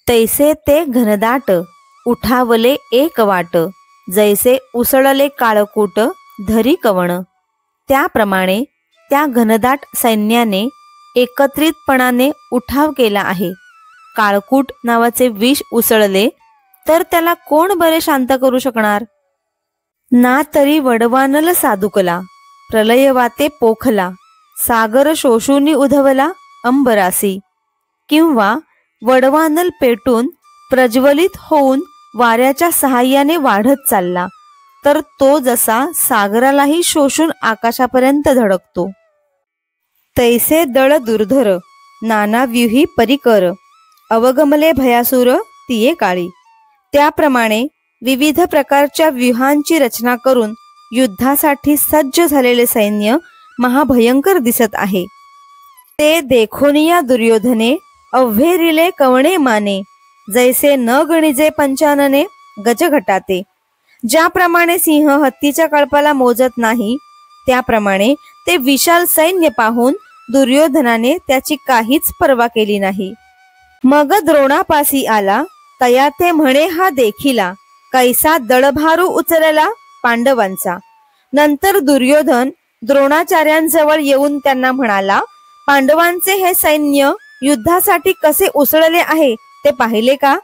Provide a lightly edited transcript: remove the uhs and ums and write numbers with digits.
तैसे ते घनदाट उठावले एक वाट, जैसे उसळले काळकूट धरी कवण. त्याप्रमाणे त्या घनदाट सैन्याने एकत्रितपणाने उठाव केला आहे. काळकूट नावाचे विष उसळले तर त्याला कोण बरे शांत करू शकणार. ना तरी वडवानल साधुकला, प्रलयवाते पोखला, सागर शोषूनी उधवला अंबरासी. किंवा वडवानल पेटून प्रज्वलित होऊन वाऱ्याच्या सहाय्याने वाढत चालला तर तो जसा सागरालाही शोषून आकाशापर्यंत धडकतो. तैसे दळ दुर्धर नानाव्यूही परिकर, अवगमले भयासुर तिये काळी. त्याप्रमाणे विविध प्रकारच्या व्यूहांची रचना करून युद्धासाठी सज्ज झालेले सैन्य महाभयंकर दिसत आहे. ते देखोनिया दुर्योधने अव्हेरिले कवणे माने, जैसे न गणिजे पंचानने गजघटाते. ज्याप्रमाणे सिंह हत्तीच्या कळपाला मोजत नाही, त्याप्रमाणे ते विशाल सैन्य पाहून दुर्योधनाने त्याची काहीच पर्वा केली नाही. मग द्रोणापासी आला, तया ते म्हणे हा देखिला, कैसा दळभारू उचलला पांडवांचा. नंतर दुर्योधन द्रोणाचार्यांजवळ येऊन त्यांना म्हणाला, पांडवांचे हे सैन्य युद्धासाठी कसे उसळले आहे ते पाहिले का.